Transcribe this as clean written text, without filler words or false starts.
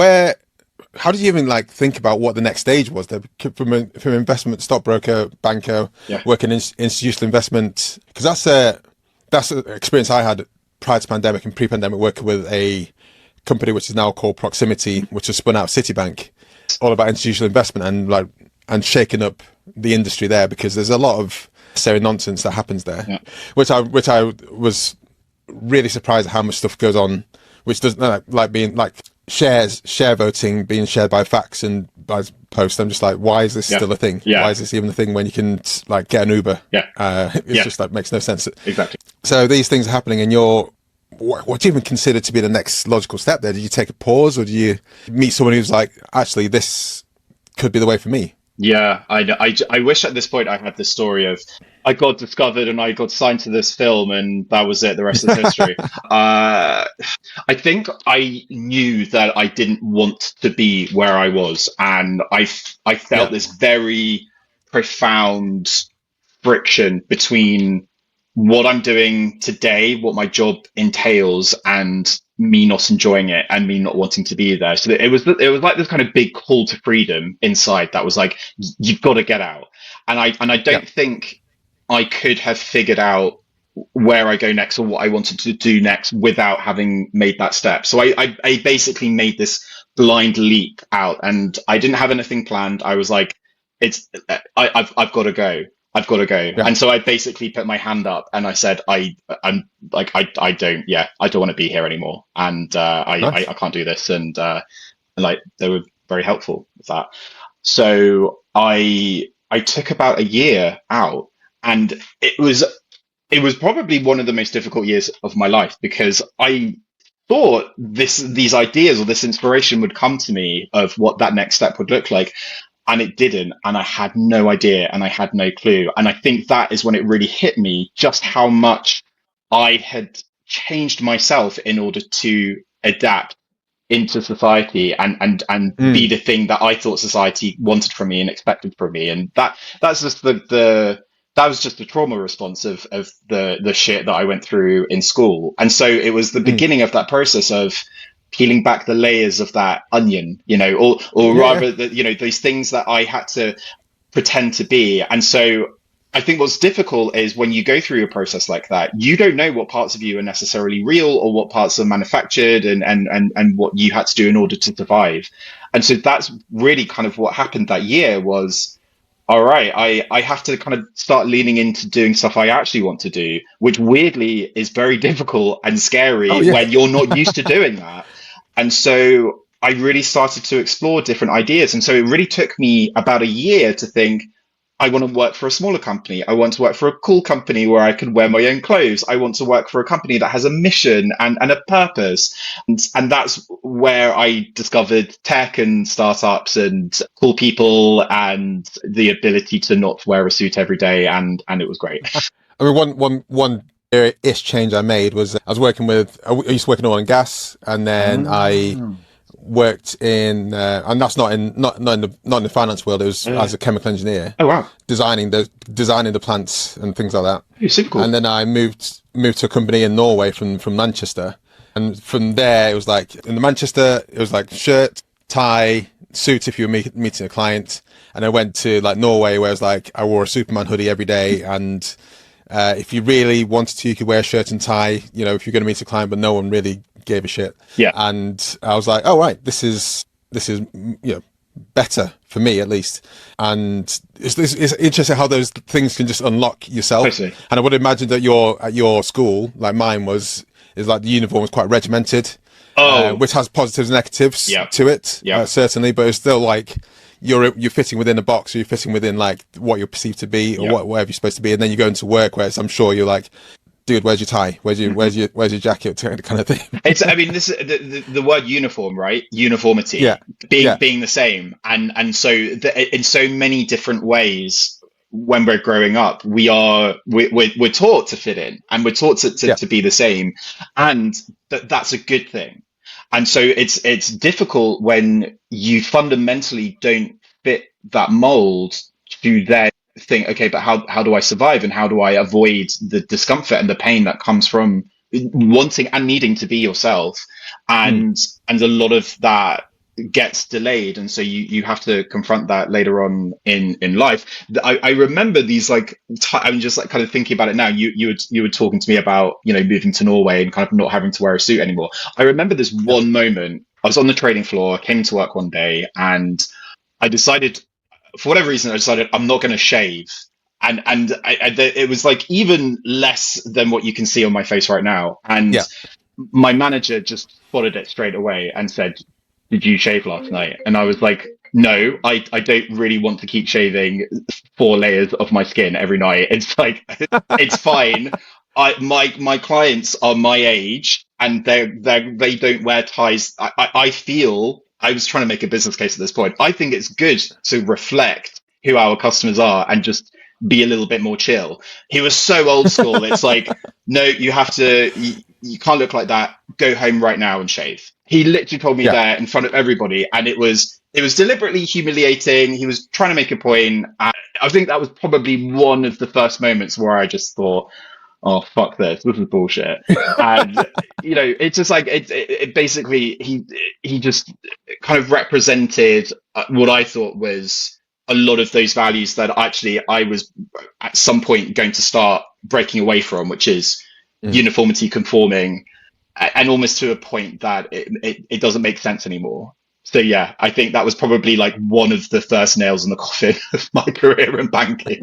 Where, how did you even like think about what the next stage was? There, from investment stockbroker, banker, Yeah. working in institutional investment, because that's an experience I had prior to pandemic and pre-pandemic, working with a company which is now called Proximity, which was spun out of Citibank, all about institutional investment and shaking up the industry there, because there's a lot of serious nonsense that happens there, Yeah. which I was really surprised at how much stuff goes on, which doesn't like being like share voting being shared by fax and by post. I'm just like, why is this Yeah. still a thing? Yeah. Why is this even a thing when you can like get an Uber? Yeah. It's Yeah. just like makes no sense. Exactly. So these things are happening, and what do you even consider to be the next logical step there? Did you take a pause, or do you meet someone who's like, actually, this could be the way for me? Yeah, I know. I wish at this point I had this story of I got discovered and I got signed to this film and that was it. The rest is history. I think I knew that I didn't want to be where I was, and I felt Yeah. this very profound friction between what I'm doing today, what my job entails, and me not enjoying it and me not wanting to be there. So it was like this kind of big call to freedom inside that was like, you've got to get out. And I Yeah. don't think I could have figured out where I go next or what I wanted to do next without having made that step. So I basically made this blind leap out, and I didn't have anything planned. I was like, I've got to go. I've got to go. Yeah. And so I basically put my hand up and I said, I'm like, I don't, yeah, I don't want to be here anymore. And Nice. I can't do this. And like, they were very helpful with that. So I took about a year out, and it was probably one of the most difficult years of my life, because I thought these ideas or this inspiration would come to me of what that next step would look like, and it didn't, and I had no idea and I had no clue. And I think that is when it really hit me just how much I had changed myself in order to adapt into society and be Mm. the thing that I thought society wanted from me and expected from me. And that's just the that was just the trauma response of the shit that I went through in school. And so it was the Mm. beginning of that process of peeling back the layers of that onion, or Yeah. Yeah. rather that, these things that I had to pretend to be. And so I think what's difficult is when you go through a process like that, you don't know what parts of you are necessarily real or what parts are manufactured, and what you had to do in order to survive. And so that's really kind of what happened that year was, all right, I have to kind of start leaning into doing stuff I actually want to do, which weirdly is very difficult and Oh scary yeah. when you're not used to doing that. And so I really started to explore different ideas. And so it really took me about a year to think, I want to work for a smaller company. I want to work for a cool company where I can wear my own clothes. I want to work for a company that has a mission and a purpose. And that's where I discovered tech and startups and cool people and the ability to not wear a suit every day. And it was great. I mean, one ish change I made was I was working with, I used to work in oil and gas, and then I Oh, worked in, and that's not in the finance world. It was as a chemical engineer, oh wow. designing the plants and things like that. Oh, super cool. And then I moved to a company in Norway from Manchester, and from there it was like in the Manchester it was like shirt, tie, suit if you were meeting a client, and I went to like Norway where it was like I wore a Superman hoodie every day, and if you really wanted to, you could wear a shirt and tie, if you're going to meet a client, but no one really gave a shit. Yeah. And I was like, oh, right, this is, better for me at least. And it's interesting how those things can just unlock yourself. Totally. And I would imagine that at your school, like mine is like the uniform was quite regimented, Oh, which has positives and negatives yeah. to it, Yeah. certainly, but it's still like, you're fitting within a box, or you're fitting within like what you're perceived to be, or Yeah. whatever you're supposed to be, and then you go into work where I'm sure you're like, dude, where's your tie? Where's your jacket? Kind of thing. I mean, this is the word uniform, right? Uniformity, Yeah. Yeah. being the same, and so in so many different ways, when we're growing up, we're taught to fit in, and we're taught Yeah. to be the same, and that's a good thing. And so it's difficult when you fundamentally don't fit that mold to then think, okay, but how do I survive, and how do I avoid the discomfort and the pain that comes from wanting and needing to be yourself? And a lot of that gets delayed, and so you have to confront that later on in life. I remember these like I'm just like kind of thinking about it now. You were talking to me about moving to Norway and kind of not having to wear a suit anymore. I remember this Yeah. one moment. I was on the trading floor, came to work one day, and I decided, for whatever reason, I decided I'm not going to shave. It was like even less than what you can see on my face right now. And Yeah. my manager just spotted it straight away and said, "Did you shave last night?" And I was like, "No, I don't really want to keep shaving 4 layers of my skin every night. It's like it's fine. My clients are my age and they don't wear ties. I feel I was trying to make a business case at this point. I think it's good to reflect who our customers are and just be a little bit more chill." He was so old school. It's like, "No, you have to. You can't look like that. Go home right now and shave." He literally told me Yeah. there in front of everybody, and it was deliberately humiliating. He was trying to make a point. I think that was probably one of the first moments where I just thought, "Oh, fuck this! This is bullshit." And it's just like it basically he just kind of represented what I thought was a lot of those values that actually I was at some point going to start breaking away from, which is Mm. uniformity, conforming, and almost to a point that it doesn't make sense anymore. So yeah, I think that was probably like one of the first nails in the coffin of my career in banking.